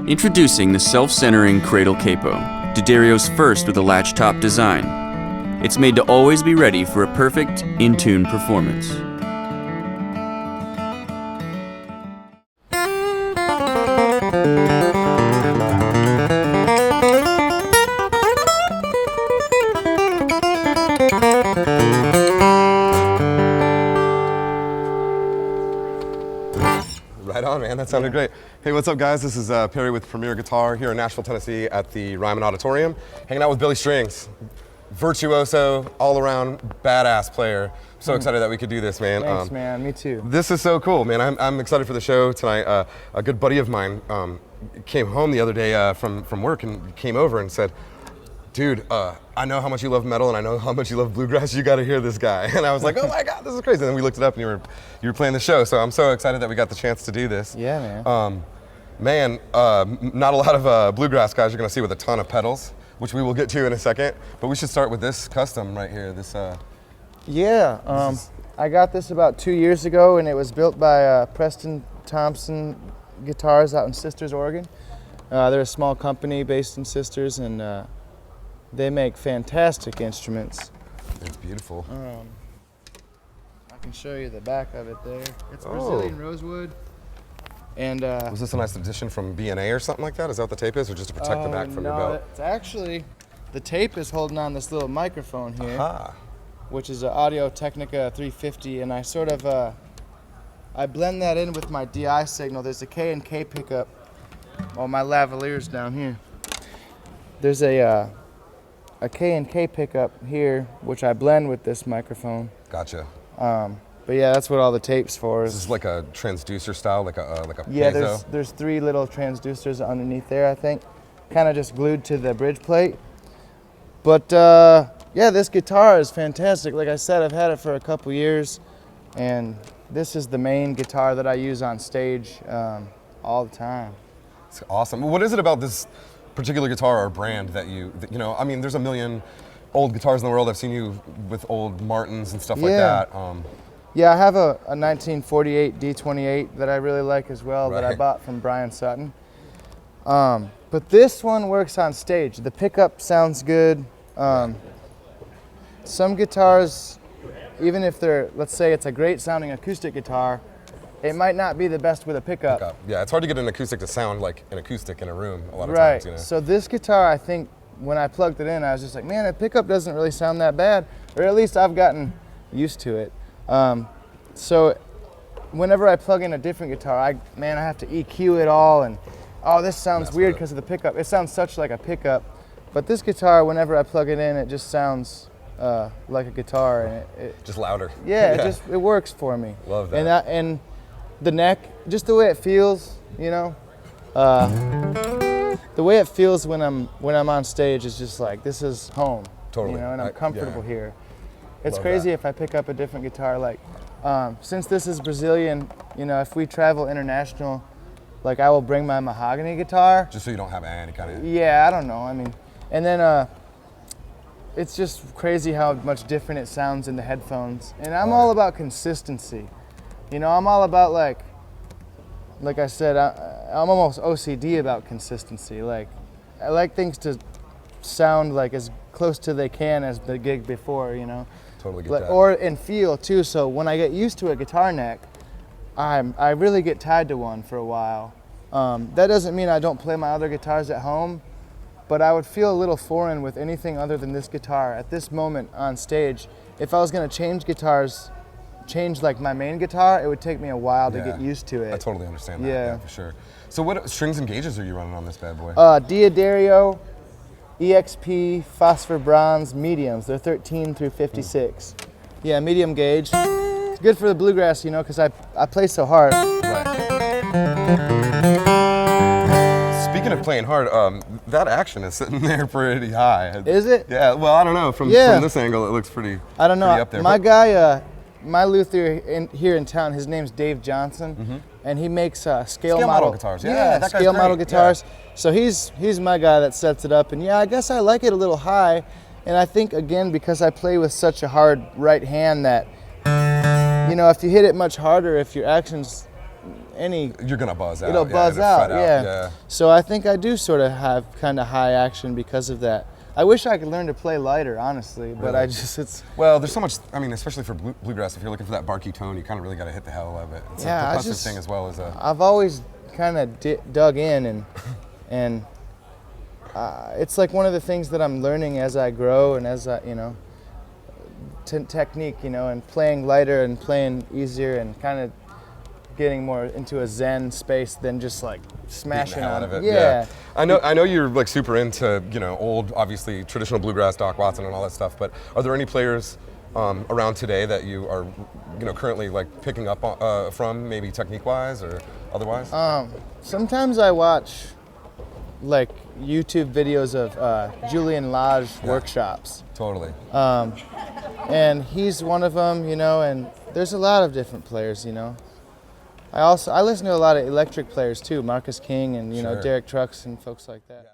Introducing the self-centering cradle capo, D'Addario's first with a latch-top design. It's made to always be ready for a perfect, in-tune performance. Right on, man. That sounded great. Hey, what's up, guys? This is Perry with Premier Guitar here in Nashville, Tennessee at the Ryman Auditorium. Hanging out with Billy Strings. Virtuoso, all-around, badass player. So excited that we could do this, man. Thanks, man. Me too. This is so cool, man. I'm excited for the show tonight. A good buddy of mine came home the other day from work and came over and said, dude, I know how much you love metal and I know how much you love bluegrass. You got to hear this guy. And I was like, oh my God, this is crazy. And then we looked it up and you were playing the show. So I'm so excited that we got the chance to do this. Yeah, man. Not a lot of bluegrass guys you're going to see with a ton of pedals, which we will get to in a second. But we should start with this custom right here. I got this about 2 years ago, and it was built by Preston Thompson Guitars out in Sisters, Oregon. They're a small company based in Sisters, and they make fantastic instruments. It's beautiful. I can show you the back of it there. It's Brazilian rosewood. And was this a nice addition from B&A or something like that? Is that what the tape is, or just to protect the back from your belt? It's actually, the tape is holding on this little microphone here, Aha. which is an Audio Technica 350, and I sort of, I blend that in with my DI signal. There's a K and K pickup. Oh, my lavalier's down here. There's a K and K pickup here, which I blend with this microphone. Gotcha. But yeah, that's what all the tape's for. This is like a transducer style, like a yeah, piezo? there's 3 little transducers underneath there, I think, kind of just glued to the bridge plate. But yeah, this guitar is fantastic. Like I said, I've had it for a couple years, and this is the main guitar that I use on stage all the time. It's awesome. What is it about this particular guitar or brand that you know, I mean, there's a million old guitars in the world. I've seen you with old Martins and stuff like that. Yeah, I have a 1948 D28 that I really like as well, that I bought from Brian Sutton. But this one works on stage. The pickup sounds good. Some guitars, even if they're, let's say it's a great sounding acoustic guitar, it might not be the best with a pickup. Yeah, it's hard to get an acoustic to sound like an acoustic in a room a lot of times. You know? So this guitar, I think, when I plugged it in, I was just like, man, the pickup doesn't really sound that bad, or at least I've gotten used to it. So whenever I plug in a different guitar, I have to EQ it all, and this sounds weird because of the pickup. It sounds such like a pickup, but this guitar, whenever I plug it in, it just sounds like a guitar, and it just louder. Yeah, it works for me. Love that. And the neck, just the way it feels, you know. The way it feels when I'm on stage is just like, this is home. Totally. You know, and I'm comfortable here. It's Love crazy that. if I pick up a different guitar, like, since this is Brazilian, you know, if we travel international, like I will bring my mahogany guitar. Just so you don't have any kind of... Yeah, I don't know, I mean, and then it's just crazy how much different it sounds in the headphones. And I'm all about consistency. You know, I'm all about like I said, I'm almost OCD about consistency. Like, I like things to sound like as close to they can as the gig before, you know. Totally get that. Or and feel too. So when I get used to a guitar neck, I really get tied to one for a while. That doesn't mean I don't play my other guitars at home, but I would feel a little foreign with anything other than this guitar at this moment on stage. If I was going to change guitars, change like my main guitar, it would take me a while to get used to it. I totally understand that. Yeah, for sure. So what strings and gauges are you running on this bad boy? D'Addario EXP Phosphor Bronze mediums. They're 13 through 56. Yeah, medium gauge. It's good for the bluegrass, you know, because I play so hard. Speaking of playing hard, that action is sitting there pretty high. Is it? Yeah. Well, I don't know. From this angle, it looks pretty. I don't know. Up there. My guy, my luthier here in town, his name's Dave Johnson, and he makes scale model guitars. Yeah, that scale model guitars. Yeah. So he's my guy that sets it up, and yeah, I guess I like it a little high, and I think again because I play with such a hard right hand that, you know, if you hit it much harder, if your action's any. You're gonna buzz out. It'll yeah, buzz it'll out, fret yeah. So I think I do sort of have kind of high action because of that. I wish I could learn to play lighter, honestly, but I just, it's... Well, there's so much, I mean, especially for bluegrass, if you're looking for that barky tone, you kind of really got to hit the hell of it. It's a percussive thing as well as a... I've always kind of dug in, and it's like one of the things that I'm learning as I grow and as I, you know, technique, you know, and playing lighter and playing easier and kind of getting more into a zen space than just like smashing out of it. Yeah. I know you're like super into, you know, old, obviously traditional bluegrass, Doc Watson and all that stuff, but are there any players around today that you are, you know, currently like picking up from, maybe technique wise or otherwise? Sometimes I watch like YouTube videos of Julian Lage workshops. Totally. And he's one of them, you know, and there's a lot of different players, you know. I listen to a lot of electric players too, Marcus King and, you know, Derek Trucks and folks like that.